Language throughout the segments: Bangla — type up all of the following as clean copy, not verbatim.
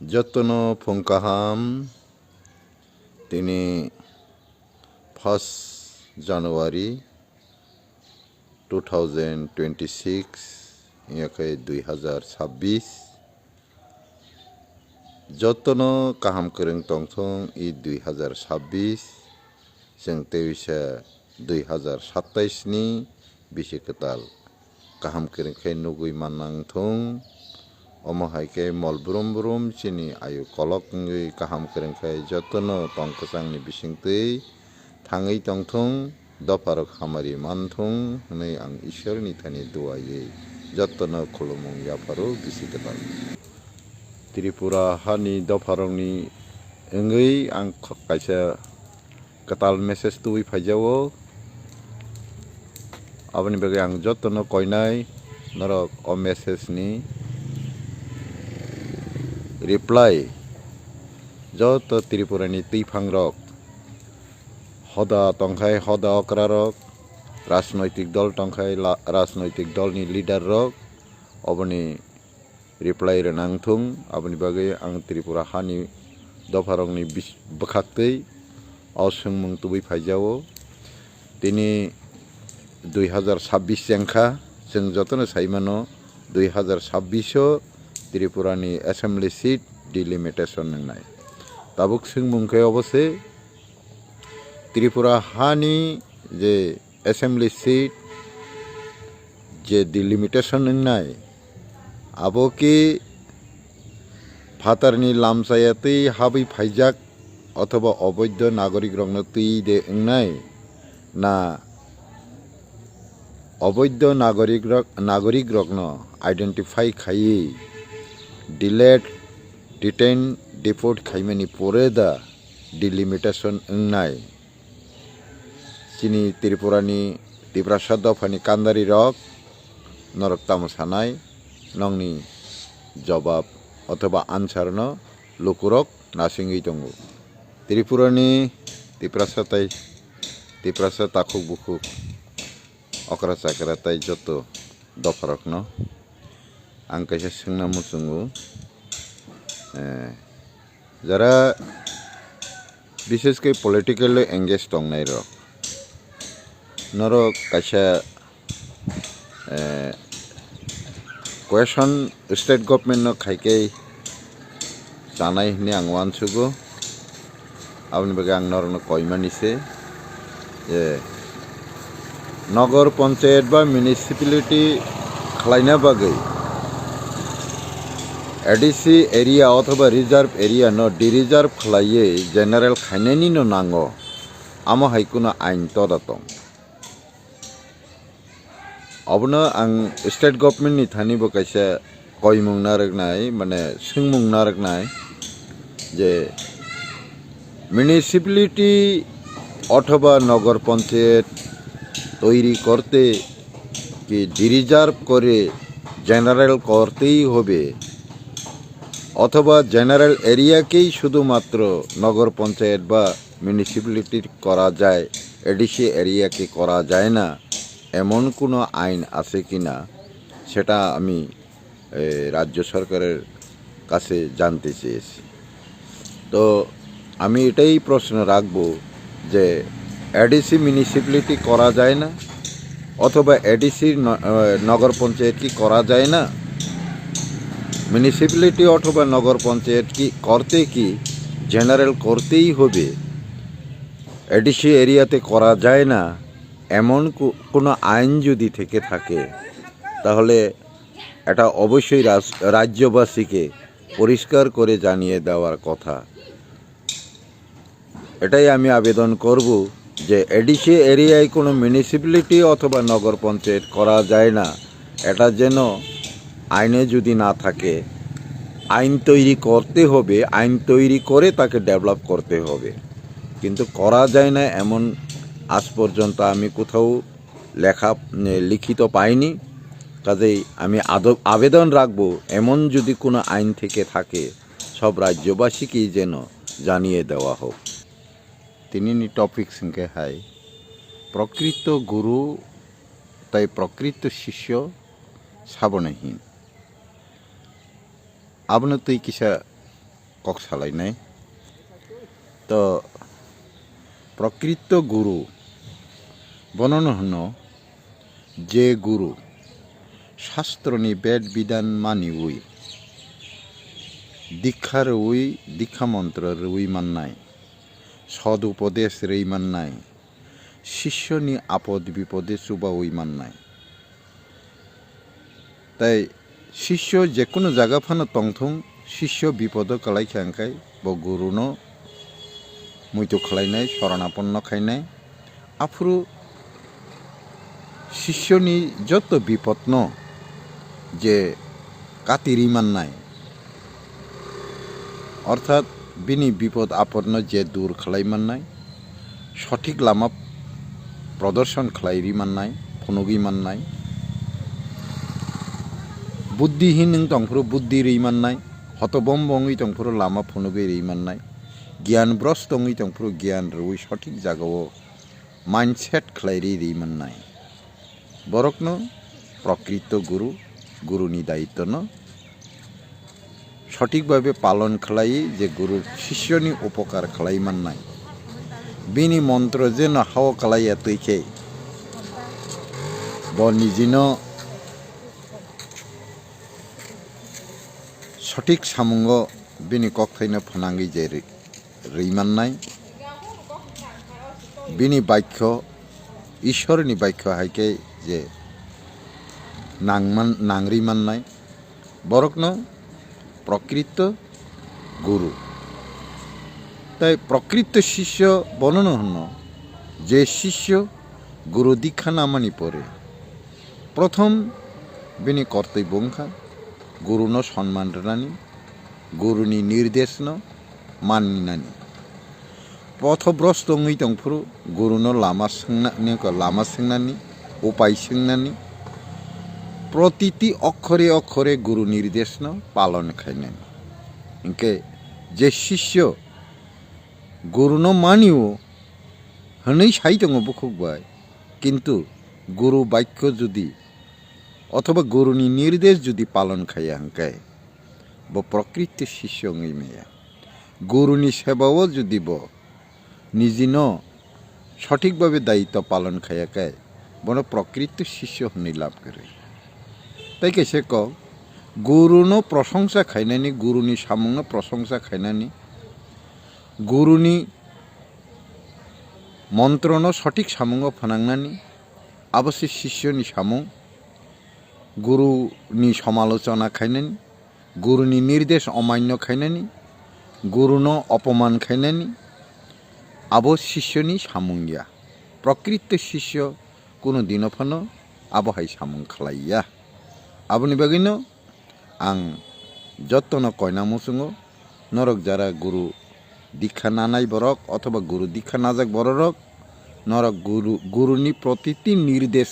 যতন ফংকাহাম তিনি 1 জানুয়ারি 2026 ইয়াকে 2026 যতন কাহাম করং তংথং ই 2026 जों 2027 ni bisi ketal kaham kerengkai nugui manangthung omo haike mol brum brum chini ayu kolok ngui kaham kerengkai jotono tongkasang ni bisingtui thangai tongthung doparok hamari manthung hnei ang ishwar ni thani duaye jotono khulumung yaparo bisi ketal Tripura hani doparok ni ngui ang kaisa ketal message tui phajawo aboni bage ang jotono koinai norok o message ni reply joto Tripura ni teipangrok hoda tongkhai hoda okrarok rajnoitik dol tongkhai rajnoitik dol ni leader rok oboni reply renangthung aboni bage ang Tripura hani doparok ni bakhaktei ausungmung tubui phaijao tini 2026 jengkha जों jotono saimano 2026 o Tripura ni assembly seat delimitation nangnai tabuk sungmungke obose Tripura hani je assembly seat je delimitation nangnai aboki phatarni lamsayati habi phaijak অথবা অবৈধ নাগরিক রগ্ন তুই দে নাই না অবৈধ নাগরিক রগ্ন আইডেন্টিফাই খাই ডিলেট ডিটেন ডিপোর্ট খাইমানি পরে দা ডিলিমিটেশন নাই চিনি ত্রিপুরানি তিপ্রাসাদ দফানি কান্দারি রক নরক তামসানাই নংনি জবাব অথবা আনসারন লুকুরক নাসিঙ্গি দङ Tripurani tiprasa takuk bukuk okra sakaratai joto doparokno ang kaisa singna musungu jara bishesh ke politically engaged tongnai rok norok kaisa question state government no khaike janai hini ang wansugo aboni bage ang norno koimanise je নগর পঞ্চায়েত বা মিউনিসিপ্যালিটি খালাইনা বাগে এডিসি এরিয়া অথবা রিজার্ভ এরিয়া ন ডিরিজার্ভ খালাইয়ে জেনারেল খাইনানি ন নাঙ্গো আমো হাইকুনো আইন তদাতং অবনো আং state government ni thani bo kaisa koimung naraknai mane singmung naraknai je municipality অথবা নগর পঞ্চায়েত তৈরি করতে কি ডিরিজার্ভ করে জেনারেল করতেই হবে অথবা জেনারেল এরিয়াকেই শুধুমাত্র নগর পঞ্চায়েত বা মিউনিসিপ্যালিটি করা যায় এডিসি এরিয়াকে করা যায় না এমন কোনো আইন আছে কিনা সেটা আমি রাজ্য সরকারের কাছে জানতে চেয়েছি তো আমি এটাই প্রশ্ন রাখবো যে এডিসি মিউনিসিপ্যালিটি করা যায় না অথবা এডিসি নগর পঞ্চায়েত কি করা যায় না মিউনিসিপ্যালিটি অথবা নগর পঞ্চায়েত কি করতে কি জেনারেল করতেই হবে এডিসি এরিয়াতে করা যায় না এমন কোনো আইন যদি থেকে থাকে তাহলে এটা অবশ্যই রাজ্যবাসীকে পরিষ্কার করে জানিয়ে দেওয়ার কথা এটাই আমি আবেদন করব যে এডিসি এরিয়ায় কোনো মিউনিসিপ্যালিটি অথবা নগর পঞ্চায়েত করা যায় না এটা যেন আইনে যদি না থাকে আইন তৈরি করতে হবে আইন তৈরি করে তাকে ডেভেলপ করতে হবে কিন্তু করা যায় না এমন আজ পর্যন্ত আমি কোথাও লিখিত পাইনি কাজেই আমি আবেদন রাখব এমন যদি কোনো আইন থেকে থাকে সব রাজ্যবাসীকেই যেন জানিয়ে দেওয়া হোক তিনি টপিক সঙ্গে হাই প্রকৃত গুরু তাই প্রকৃত শিষ্য সাবনহীন আবনো তুই কিসা kok salainai to প্রকৃত গুরু বর্ণনা হনো যে গুরু শাস্ত্রনি বেদ বিধান মানি উই দীক্ষার উই দীক্ষা মন্ত্র উই মান্নাই সদ উপদেশ রেই মান্নাই শিষ্যনি আপদ বিপদে চুবা উই মান্নাই তাই শিষ্য যে কোনো জায়গা ফানো তংথং শিষ্য বিপদ কালাই খাঙ্কাই ব গুরুনো মুইতো খালাইনাই শরণাপন্ন খাইনাই আফরু শিষ্যনি যত বিপন্ন যে কাতিরি মান্নাই অর্থাৎ বিনি বিপদ আপন্ন যে দূর খালাই মান্নাই সঠিক লামা প্রদর্শন খালাইরি মান্নাই ফনগি মান্নাই বুদ্ধিহীন তংফুরু বুদ্ধি রেই মান্নাই হতবম্বঙ্গই তংফুরু লামা ফনগি রেই মান্নাই জ্ঞানব্রস্তঙ্গই তংফুরু জ্ঞাन রুই সঠিক জায়গাও মাইন্ডসেট খালাইরি রেই মান্নাই বরকনো প্রকৃত গুরু গুরুনি দায়িত্ব সঠিকভাবে পালন খালাই যে গুরু শিষ্যনি উপকার খালাই মান্নাই বিনি মন্ত্র যেন হাও খালাইয়া তৈখে ব নিজিন সঠিক সামঙ্গ বিনি কখাইনো ফনাঙ্গি যে রৈমান্নাই বিনি বাক্য ঈশ্বরনি বাক্য হাইকে যে নাংরি মান্নাই বরকন প্রকৃত গুরু তাই প্রকৃত শিষ্য বর্ণনা হন যে শিষ্য গুরু দীক্ষা না মানি পরে প্রথম বিনি কর্তব্যংখা গুরুন সম্মান রানি গুরুনি নির্দেশ মানি নানি পথভ্রষ্ট তংফুরু গুরুন লামা सोंनानि उपाय सोंनानि প্রতিটি অক্ষরে অক্ষরে গুরু নির্দেশ পালন খাইনেন ইনকে যে শিষ্য গুরুন মানিও হনেই সাইতং বুকুকবাই কিন্তু গুরু বাক্য যদি অথবা গুরুনি নির্দেশ যদি পালন খাইয়া হাঙ্কায় ব প্রকৃত শিষ্য মেয়া গুরুনি সেবাও যদি ব নিজিন সঠিকভাবে দায়িত্ব পালন খাইয়াকায় বড় প্রকৃত শিষ্য হনি লাভ করে তাই কেসে ক গুরুনো প্রশংসা খাইনানি গুরুনি সামুং প্রশংসা খাইনানি গুরুনি মন্ত্রন সঠিক সামুং ফনাংনানি অবশ্য শিষ্যনি সামুং গুরুনি সমালোচনা খাইনানি গুরুনি নির্দেশ অমান্য খাইনানি গুরুন অপমান খাইনানি আবো শিষ্যনি সামুংয়া প্রকৃত শিষ্য কোনো দিন ফানো আবহাই সামুং খালাইয়া আবনি বাগিন আং যত্ন কয়না মুসুঙো নরক যারা গুরু দীক্ষা না নাই বরক অথবা গুরু দীক্ষা না যাক বড়রক নরক গুরুনি প্রতিটি নির্দেশ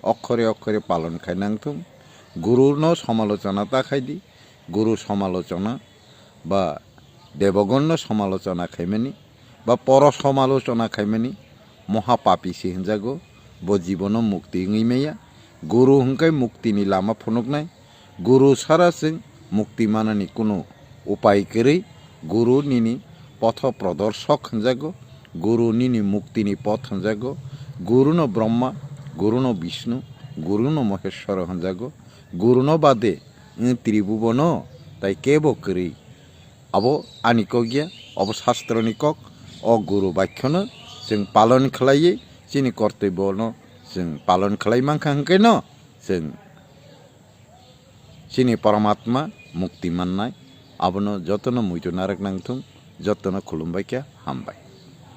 অক্ষরে অক্ষরে পালন খাই নাংথুম গুরুর সমালোচনা তা খাইদি গুরু সমালোচনা বা দেবগণ্য সমালোচনা খাইমেনি বা পর সমালোচনা খাইমেনি মহাপাপী সিহজাগো ব জীবন মুক্তি মেয়া গুরু হুঙ্কাই মুক্তিনি লামা ফনুক নাই গুরু সারা সিং মুক্তি মানানি কোনো উপায় করেই গুরু নিনি পথ প্রদর্শক হঞ্জাগো গুরু নিনি মুক্তিনি পথ হঞ্জাগো গুরুন ব্রহ্মা গুরুন বিষ্ণু গুরুন মহেশ্বর হঞ্জাগো গুরুন বাদে ত্রিভুবন তাই কেব করি আবো আনিক গিয়া অব শাস্ত্র নিকক অগুরু বাক্যন जों पालन खालायो जोंनि कर्तव्य जों पालन खालायमांखा हांखायन जों जोंनि परमात्मा मुक्ति मोननाय आबनो जतन मुइतो नारक नांथुं जतन खुलुमबायखा हामबाय।